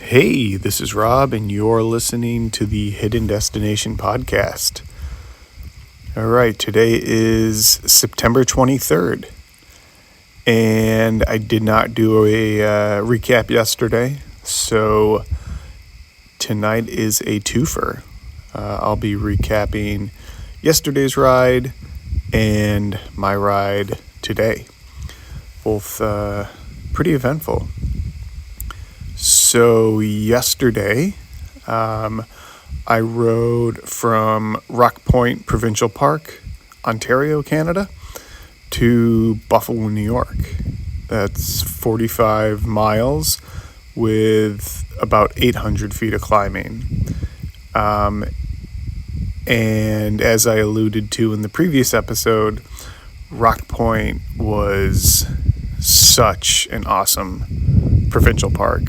Hey, this is Rob, and you're listening to the Hidden Destination podcast. All right, today is September 23rd, and I did not do a recap yesterday, so tonight is a twofer. I'll be recapping yesterday's ride and my ride today. Both pretty eventful. So yesterday, I rode from Rock Point Provincial Park, Ontario, Canada, to Buffalo, New York. That's 45 miles with about 800 feet of climbing. And as I alluded to in the previous episode, Rock Point was such an awesome provincial park.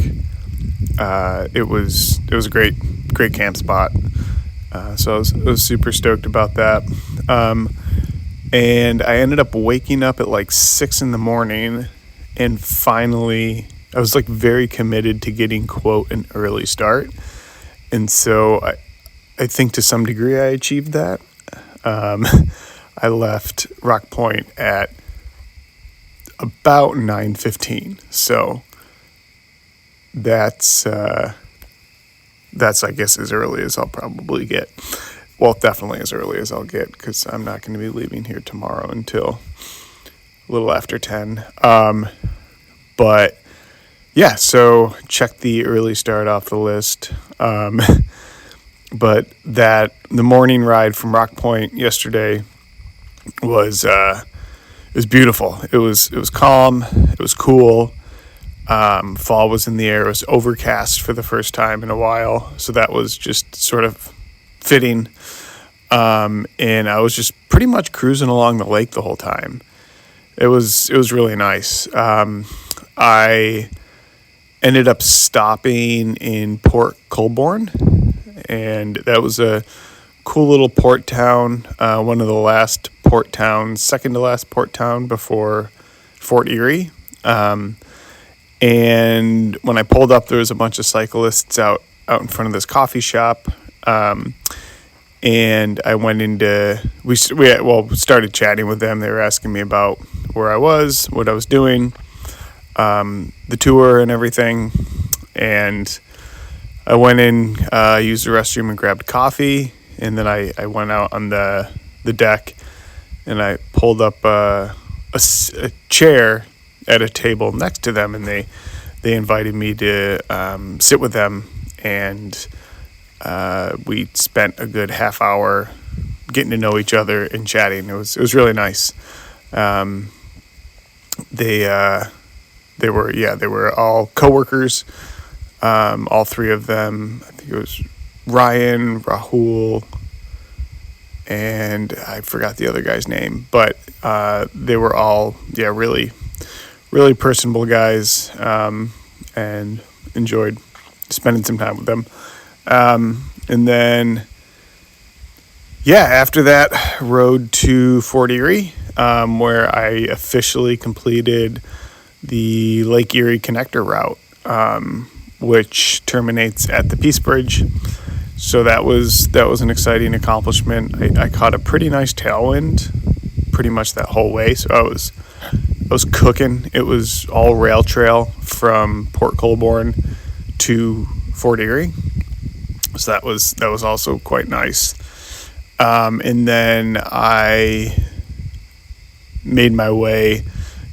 It was a great camp spot. So I was super stoked about that. And I ended up waking up at like 6 a.m. and finally I was like very committed to getting, quote, an early start. And so I think to some degree I achieved that. I left Rock Point at about 9:15. So that's I guess as early as I'll probably get. Well, definitely as early as I'll get, because I'm not going to be leaving here tomorrow until a little after 10. But yeah, so check the early start off the list. But the morning ride from Rock Point yesterday was beautiful. It was calm. It was cool. Fall was in the air. It was overcast for the first time in a while, so that was just sort of fitting. And I was just pretty much cruising along the lake the whole time. It was really nice. I ended up stopping in Port Colborne, and that was a cool little port town. One of the last port towns, second to last port town before Fort Erie. And when I pulled up, there was a bunch of cyclists out in front of this coffee shop. And I went into, we started chatting with them. They were asking me about where I was, what I was doing, the tour and everything. And I went in, used the restroom and grabbed coffee. And then I went out on the deck and I pulled up a chair at a table next to them, and they invited me to sit with them, and we spent a good half hour getting to know each other and chatting. It was really nice. They were all coworkers, all three of them. I think it was Ryan, Rahul, and I forgot the other guy's name, but they were all really personable guys, and enjoyed spending some time with them. And then, after that, rode to Fort Erie, where I officially completed the Lake Erie Connector route, which terminates at the Peace Bridge. So that was an exciting accomplishment. I caught a pretty nice tailwind pretty much that whole way, so I was cooking. It was all rail trail from Port Colborne to Fort Erie, so that was also quite nice. And then I made my way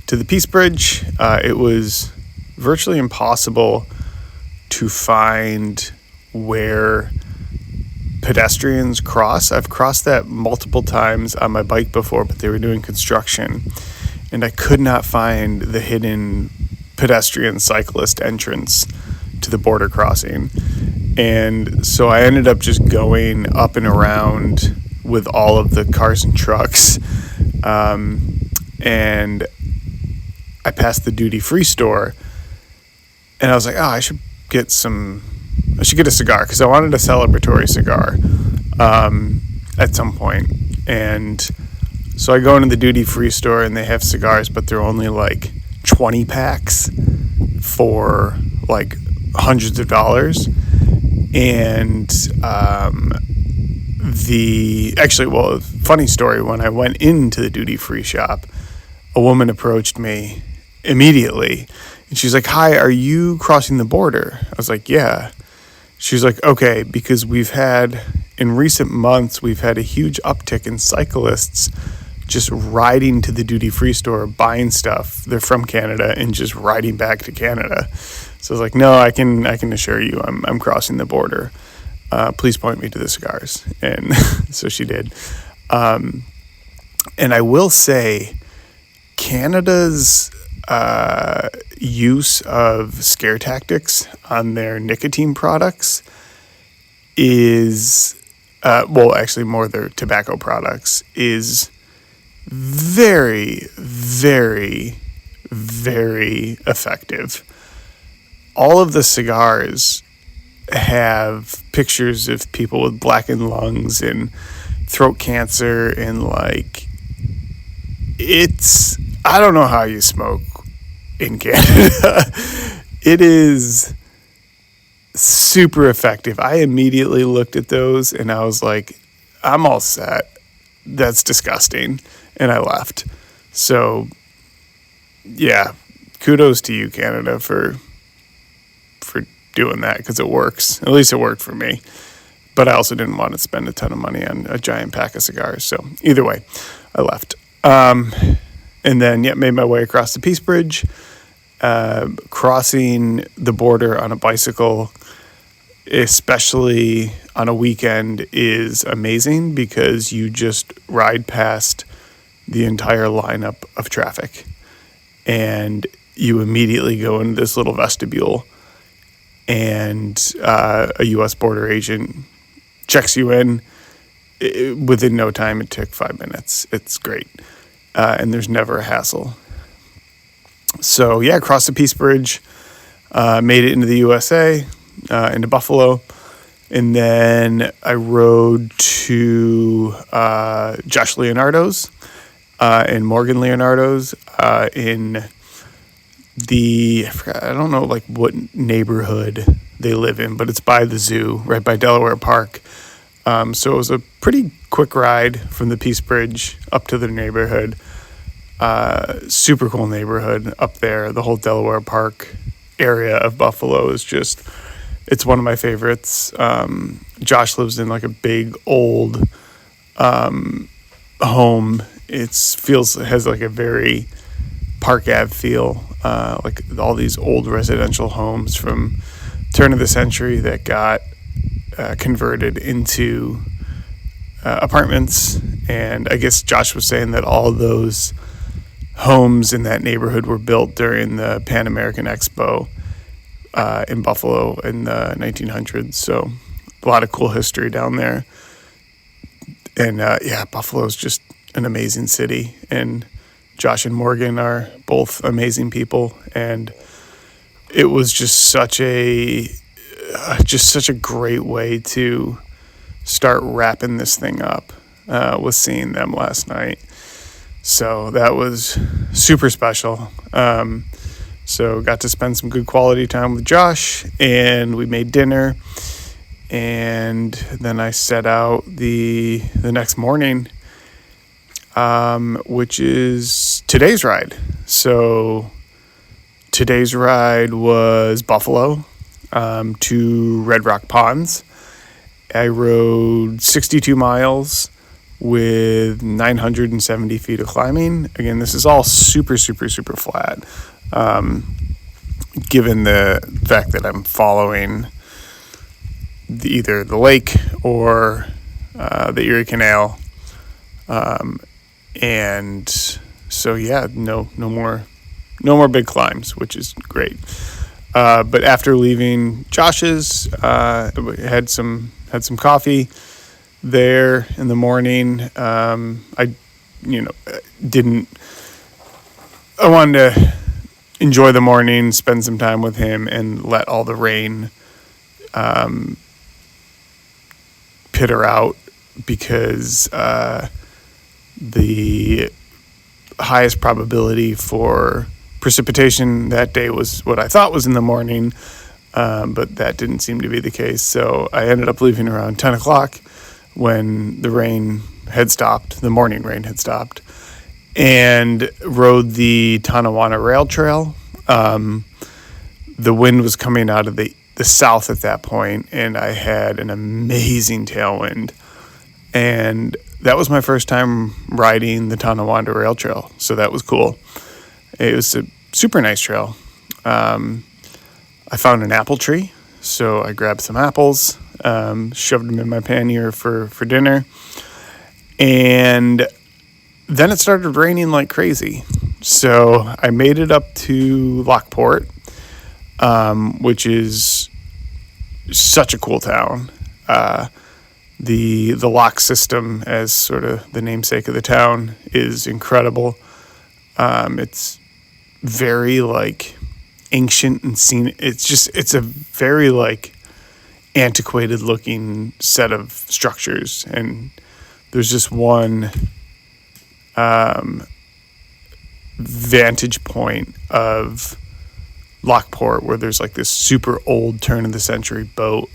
to the Peace Bridge. It was virtually impossible to find where pedestrians cross. I've crossed that multiple times on my bike before, but they were doing construction, and I could not find the hidden pedestrian cyclist entrance to the border crossing. And so I ended up just going up and around with all of the cars and trucks. And I passed the duty-free store, and I was like, I should get a cigar, because I wanted a celebratory cigar at some point. And so I go into the duty-free store, and they have cigars, but they're only like 20 packs for like hundreds of dollars. And funny story, when I went into the duty-free shop, a woman approached me immediately, and she's like, "Hi, are you crossing the border?" I was like, "Yeah." She's like, "Okay, because in recent months, we've had a huge uptick in cyclists just riding to the duty-free store, buying stuff. They're from Canada and just riding back to Canada." So I was like, "No, I can assure you, I'm crossing the border. Please point me to the cigars." And so she did. And I will say, Canada's use of scare tactics on their nicotine products is, actually more their tobacco products, is very, very, very effective. All of the cigars have pictures of people with blackened lungs and throat cancer, and I don't know how you smoke in Canada. It is super effective. I immediately looked at those and I was like, I'm all set. That's disgusting. And I left. So yeah, kudos to you, Canada, for doing that, because it works. At least it worked for me. But I also didn't want to spend a ton of money on a giant pack of cigars. So either way, I left. And then, made my way across the Peace Bridge. Crossing the border on a bicycle, especially on a weekend, is amazing because you just ride past the entire lineup of traffic. And you immediately go into this little vestibule, and a U.S. border agent checks you in. Within no time. It took 5 minutes. It's great. And there's never a hassle. So across the Peace Bridge, made it into the USA, into Buffalo. And then I rode to Josh Leonardo's and Morgan Leonardo's in I don't know what neighborhood they live in, but it's by the zoo, right by Delaware Park. So it was a pretty quick ride from the Peace Bridge up to the neighborhood. Super cool neighborhood up there. The whole Delaware Park area of Buffalo is it's one of my favorites. Josh lives in a big old home. It has a very Park Ave feel, all these old residential homes from turn of the century that got converted into apartments. And I guess Josh was saying that all those homes in that neighborhood were built during the Pan American Expo in Buffalo in the 1900s. So a lot of cool history down there. And Buffalo is just an amazing city. And Josh and Morgan are both amazing people. And it was just such a great way to start wrapping this thing up, with seeing them last night. So that was super special. So got to spend some good quality time with Josh, and we made dinner, and then I set out the next morning, which is today's ride. So today's ride was Buffalo to Red Rock Ponds. I rode 62 miles with 970 feet of climbing. Again, this is all super, super, super flat. Given the fact that I'm following either the lake or the Erie Canal. And so, no more big climbs, which is great. But after leaving Josh's, had some coffee there in the morning. I wanted to enjoy the morning, spend some time with him, and let all the rain pitter out, because the highest probability for precipitation that day was what I thought was in the morning. but that didn't seem to be the case. So I ended up leaving around 10 o'clock when the morning rain had stopped, and rode the Tonawanda Rail Trail. The wind was coming out of the south at that point, and I had an amazing tailwind. And that was my first time riding the Tonawanda Rail Trail, so that was cool. It was a super nice trail. I found an apple tree, so I grabbed some apples, shoved them in my pannier for dinner, and then it started raining like crazy. So I made it up to Lockport, which is such a cool town. The lock system, as sort of the namesake of the town, is incredible. It's very ancient and scenic. It's a very antiquated looking set of structures, and there's just one vantage point of Lockport where there's this super old turn of the century boat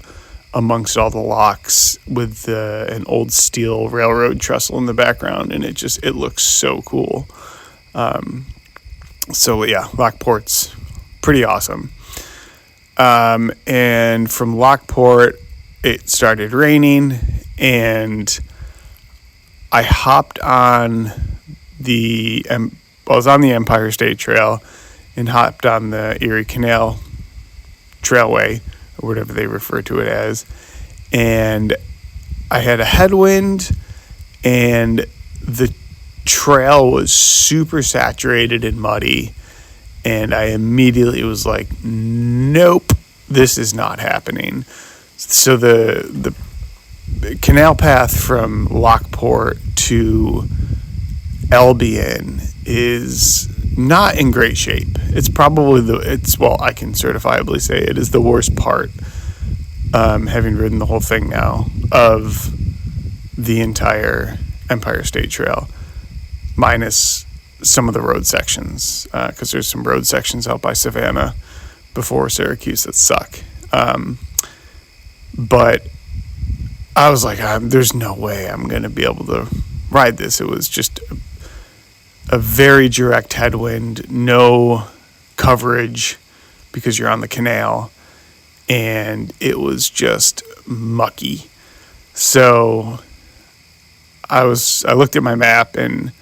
amongst all the locks with an old steel railroad trestle in the background, and it looks so cool. So yeah, Lockport's pretty awesome. And from Lockport, it started raining, and I hopped on I was on the Empire State Trail and hopped on the Erie Canal Trailway, or whatever they refer to it as, and I had a headwind, and the trail was super saturated and muddy, and I immediately was like, nope, this is not happening. So the canal path from Lockport to Albion is not in great shape. It's probably I can certifiably say it is the worst part, having ridden the whole thing now, of the entire Empire State Trail, minus some of the road sections, because there's some road sections out by Savannah before Syracuse that suck. But I was like, there's no way I'm going to be able to ride this. It was just a very direct headwind, no coverage because you're on the canal, and it was just mucky. So I looked at my map and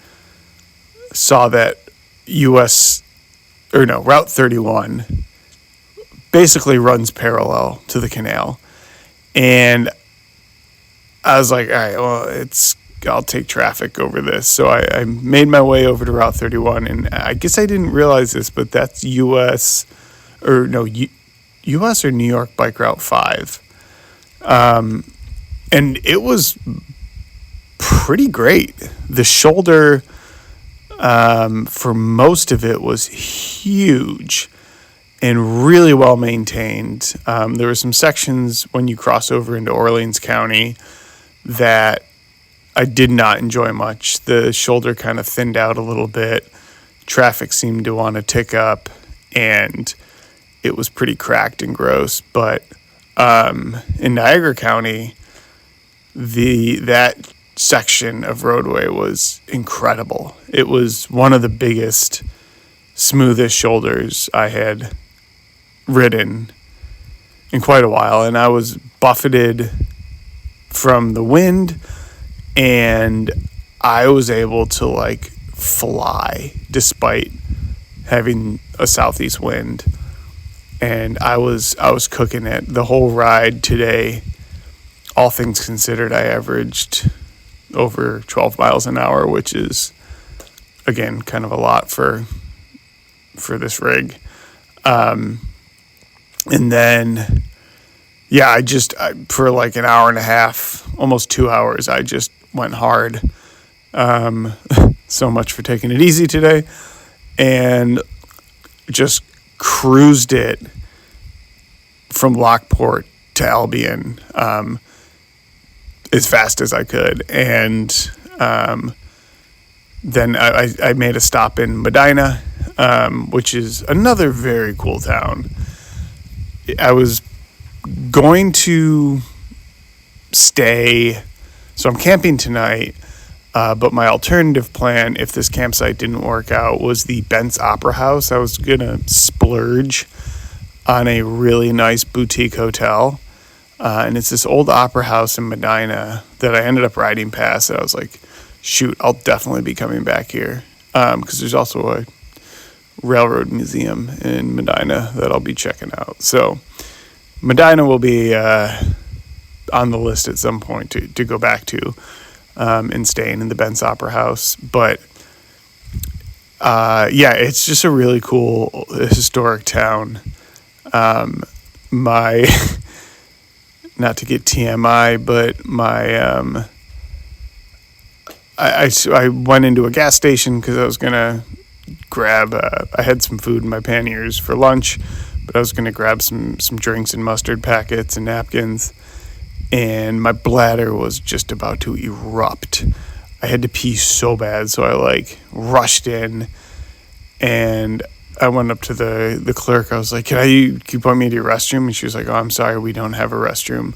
saw that Route 31 basically runs parallel to the canal. And I was like, all right, well, I'll take traffic over this. So I made my way over to Route 31, and I guess I didn't realize this, but that's U.S. or New York Bike Route 5. And it was pretty great. The shoulder, for most of it, was huge and really well maintained. There were some sections when you cross over into Orleans County that I did not enjoy much. The shoulder kind of thinned out a little bit. Traffic seemed to want to tick up, and it was pretty cracked and gross. But in Niagara County, that section of roadway was incredible. It was one of the biggest, smoothest shoulders I had ridden in quite a while, and I was buffeted from the wind, and I was able to fly despite having a southeast wind, and I was cooking it the whole ride today. All things considered, I averaged over 12 miles an hour, which is, again, kind of a lot for this rig. And then, yeah, for an hour and a half, almost 2 hours, I just went hard. So much for taking it easy today. And just cruised it from Lockport to Albion as fast as I could. And then I made a stop in Medina, which is another very cool town. I was going to stay. So I'm camping tonight, but my alternative plan, if this campsite didn't work out, was the Bent's Opera House. I was going to splurge on a really nice boutique hotel. And it's this old opera house in Medina that I ended up riding past. And I was like, shoot, I'll definitely be coming back here. Because there's also a railroad museum in Medina that I'll be checking out. So Medina will be on the list at some point to go back to and staying in the Bent's Opera House. But it's just a really cool historic town. My not to get TMI, but my I went into a gas station because I was gonna grab I had some food in my panniers for lunch, but I was gonna grab some drinks and mustard packets and napkins, and my bladder was just about to erupt. I had to pee so bad, so I rushed in, and I went up to the clerk. I was like, can you point me to your restroom? And she was like, oh, I'm sorry, we don't have a restroom.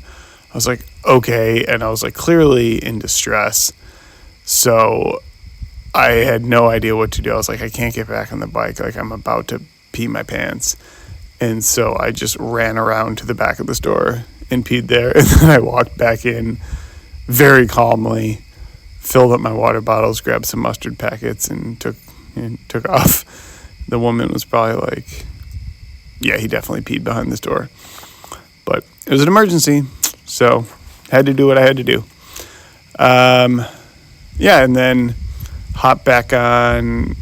I was like, okay. And I was clearly in distress. So I had no idea what to do. I was like, I can't get back on the bike. I'm about to pee my pants. And so I just ran around to the back of the store and peed there. And then I walked back in very calmly, filled up my water bottles, grabbed some mustard packets, and took off. The woman was probably like, yeah, he definitely peed behind this door. But it was an emergency, so had to do what I had to do. And then hop back on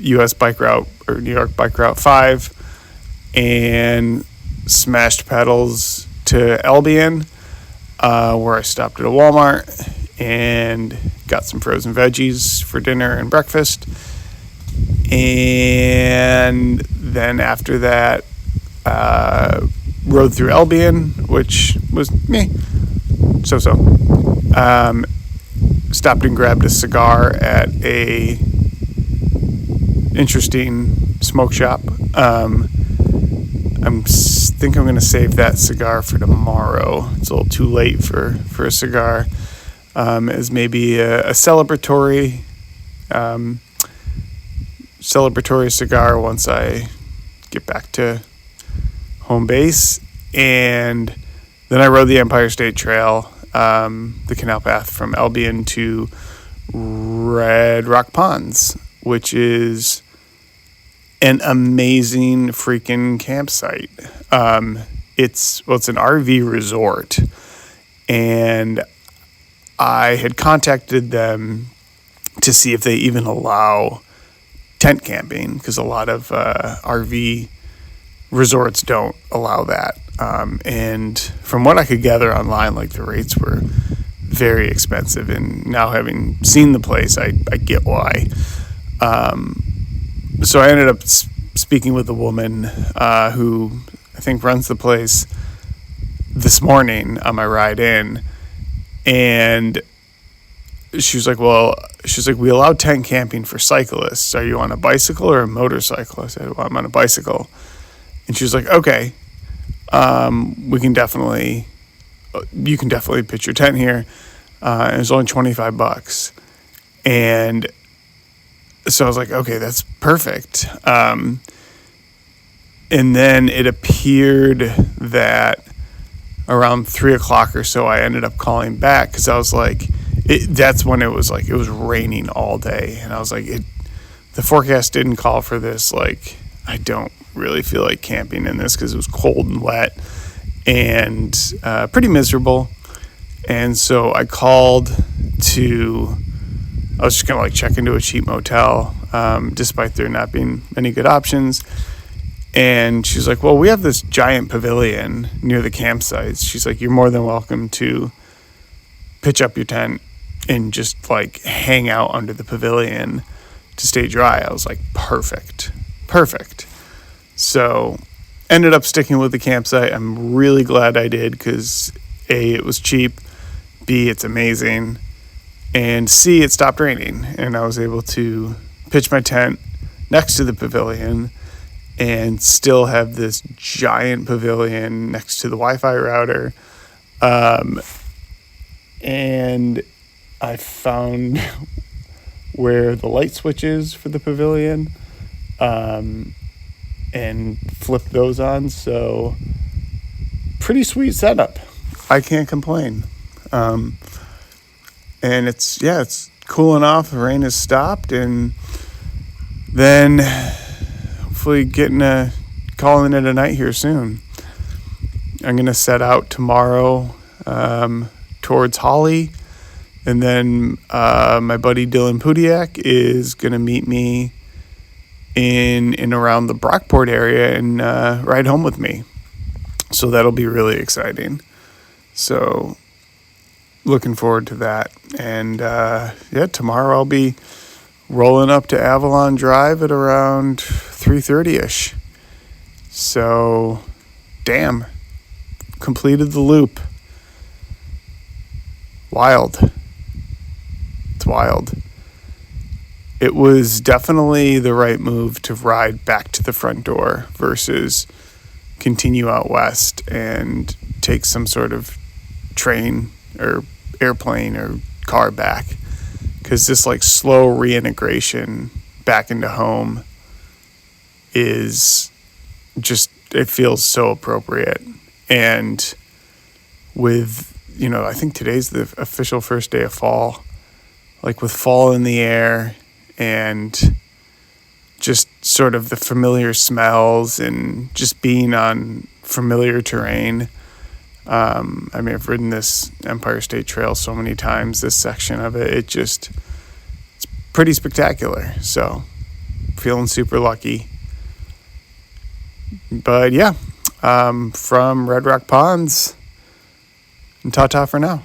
US Bike Route, or New York Bike Route 5, and smashed pedals to Albion, where I stopped at a Walmart and got some frozen veggies for dinner and breakfast. And then after that, rode through Albion, which was so. Stopped and grabbed a cigar at a interesting smoke shop. I think I'm going to save that cigar for tomorrow. It's a little too late for a cigar, as maybe a celebratory cigar once I get back to home base. And then I rode the Empire State Trail, the canal path from Albion to Red Rock Ponds, which is an amazing freaking campsite. It's an RV resort, and I had contacted them to see if they even allow tent camping, because a lot of RV resorts don't allow that. And from what I could gather online, the rates were very expensive. And now, having seen the place, I get why. So I ended up speaking with a woman who I think runs the place this morning on my ride in, and she was like, we allow tent camping for cyclists. Are you on a bicycle or a motorcycle? I said, well, I'm on a bicycle. And she was like, okay, you can definitely pitch your tent here. And it's only $25. And so I was like, okay, that's perfect. And then it appeared that around 3:00 or so, I ended up calling back, because I was like, that's when it was raining all day. And I was like, the forecast didn't call for this. I don't really feel like camping in this, because it was cold and wet and pretty miserable. And so I called I was just going to check into a cheap motel, despite there not being any good options. And she's like, well, we have this giant pavilion near the campsites. She's like, you're more than welcome to pitch up your tent and just hang out under the pavilion to stay dry. I was like, perfect. So ended up sticking with the campsite. I'm really glad I did, because A, it was cheap, B, it's amazing, and C, it stopped raining, and I was able to pitch my tent next to the pavilion and still have this giant pavilion next to the Wi-Fi router. And I found where the light switch is for the pavilion, and flipped those on. So pretty sweet setup. I can't complain. And it's cooling off. The rain has stopped, and then hopefully calling it a night here soon. I'm going to set out tomorrow towards Holly, and then my buddy Dylan Pudiak is going to meet me in and around the Brockport area and ride home with me. So that'll be really exciting. So looking forward to that. And tomorrow I'll be rolling up to Avalon Drive at around 3:30ish. So, damn, completed the loop. Wild. It's wild. It was definitely the right move to ride back to the front door versus continue out west and take some sort of train or airplane or car back, because this slow reintegration back into home is just, it feels so appropriate. And with, I think today's the official first day of fall, with fall in the air and just sort of the familiar smells and just being on familiar terrain. I've ridden this Empire State Trail so many times, this section of it. It's pretty spectacular. So, feeling super lucky. But yeah, from Red Rock Ponds, and ta-ta for now.